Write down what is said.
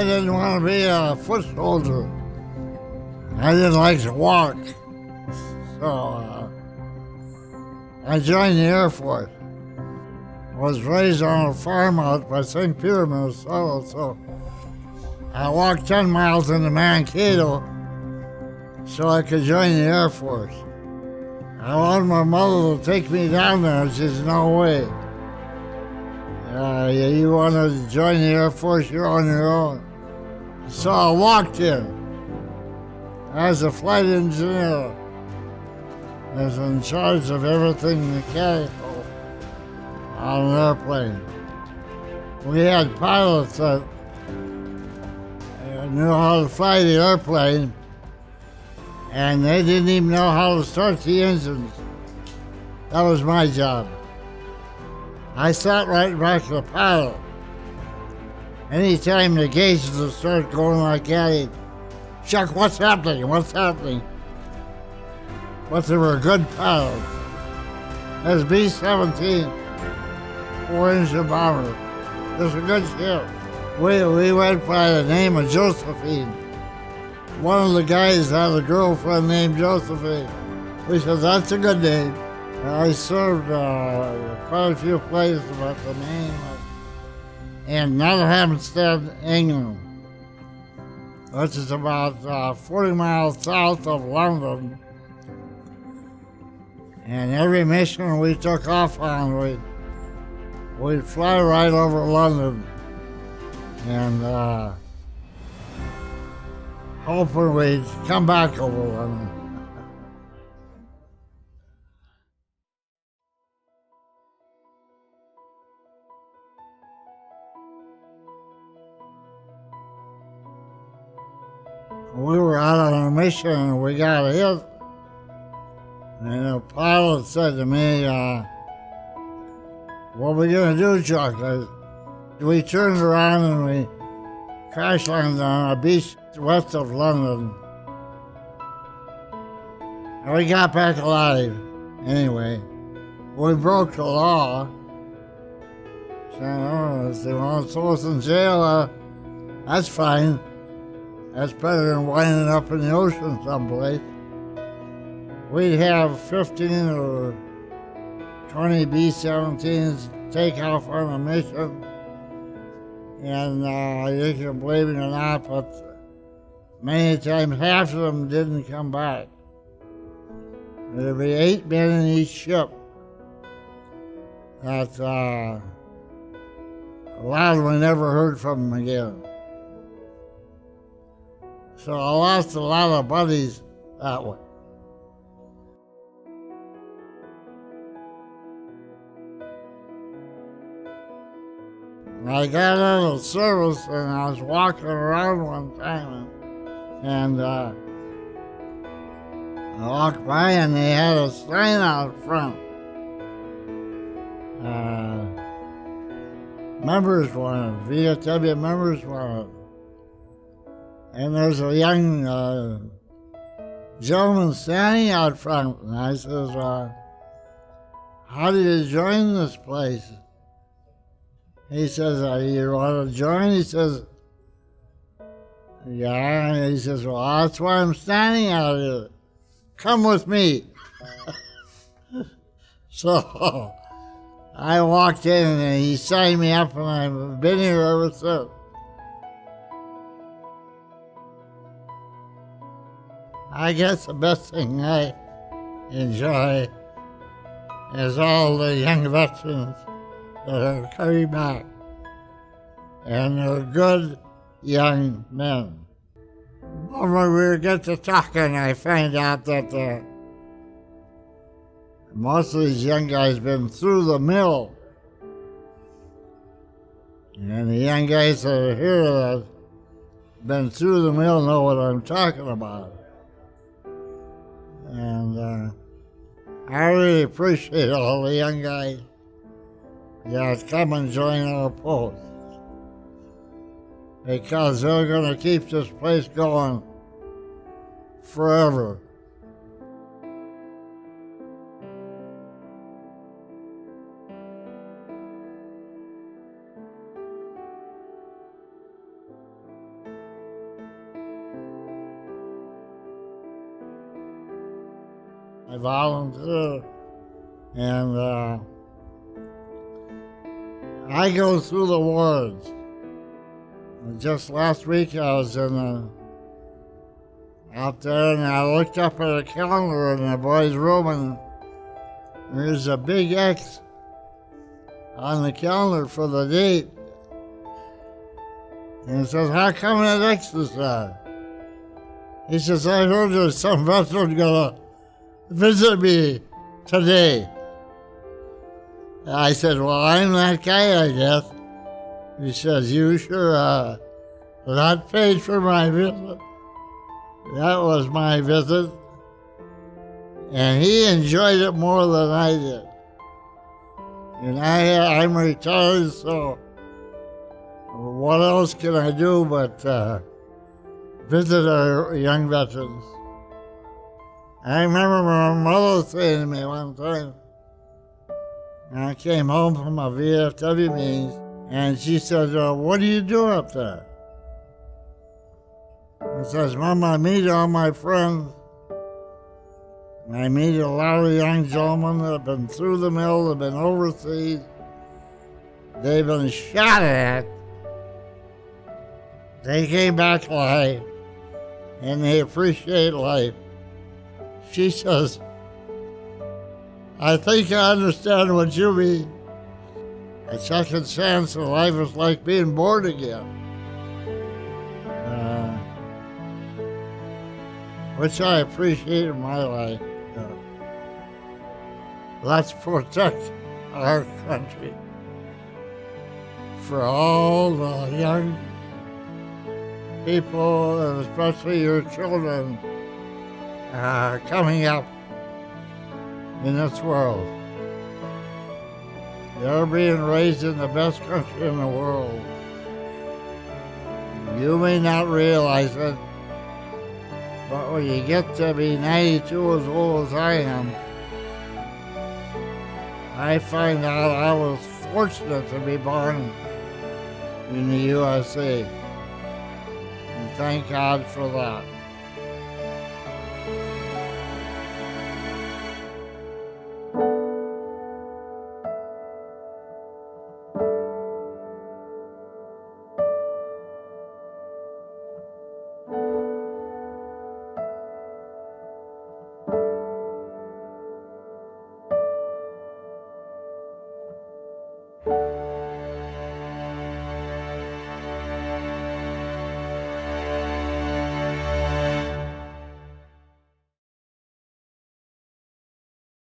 didn't want to be a foot soldier. I didn't like to walk. So I joined the Air Force. I was raised on a farm out by St. Peter, Minnesota, so I walked 10 miles into Mankato so I could join the Air Force. I wanted my mother to take me down there. She said, no way. You want to join the Air Force, you're on your own. So I walked in. I was a flight engineer. I was in charge of everything mechanical on an airplane. We had pilots that knew how to fly the airplane, and they didn't even know how to start the engines. That was my job. I sat right back to the pilot. Anytime the gauges would start going like that, he'd, Chuck, what's happening? What's happening? But they were good pilots. That's B-17, 4-engine bomber. It was a good ship. We went by the name of Josephine. One of the guys had a girlfriend named Josephine. We said, that's a good name. I served quite a few places, but the name in Hampstead, England, which is about 40 miles south of London. And every mission we took off on, we'd fly right over London and hoping we'd come back over London. We were out on a mission and we got hit. And the pilot said to me, what are we going to do, Chuck? We turned around and we crash landed on a beach west of London. And we got back alive. Anyway, we broke the law. So, if they want to throw us in jail, that's fine. That's better than winding up in the ocean someplace. We'd have 15 or 20 B-17s take off on a mission. And you can believe it or not, but many times half of them didn't come back. There'd be 8 men in each ship. That a lot of them never heard from them again. So I lost a lot of buddies that way. I got out of service and I was walking around one time and I walked by and they had a sign out front. Members wanted, VFW members wanted. And there's a young gentleman standing out front and I says, how do you join this place? He says, you want to join? He says, yeah. And he says, well, that's why I'm standing out here. Come with me. So I walked in and he signed me up and I've been here ever since. I guess the best thing I enjoy is all the young veterans that are coming back. And they're good young men. When we get to talking, I find out that most of these young guys been through the mill. And the young guys that are here that have been through the mill know what I'm talking about. And I really appreciate all the young guys that come and join our post, because they're going to keep this place going forever. I volunteer, and I go through the wards. Just last week I was out there, and I looked up at a calendar in the boys' room, and there's a big X on the calendar for the date. And he says, "How come that X is there?" He says, "I heard there's some veteran gonna visit me today." And I said, "Well, I'm that guy, I guess." He says, "You sure not paid for my visit?" That was my visit, and he enjoyed it more than I did. And I'm retired, so what else can I do but visit our young veterans? I remember my mother saying to me one time, I came home from a VFW meeting, and she said, "What do you do up there?" I says, "Mom, I meet all my friends. And I meet a lot of young gentlemen that have been through the mill, they've been overseas, they've been shot at, they came back alive, and they appreciate life." She says, "I think I understand what you mean. A second chance in life is like being born again." Which I appreciate in my life. Let's protect our country for all the young people, and especially your children coming up in this world. They're being raised in the best country in the world. You may not realize it, but when you get to be 92 as old as I am, I find out I was fortunate to be born in the USA. And thank God for that.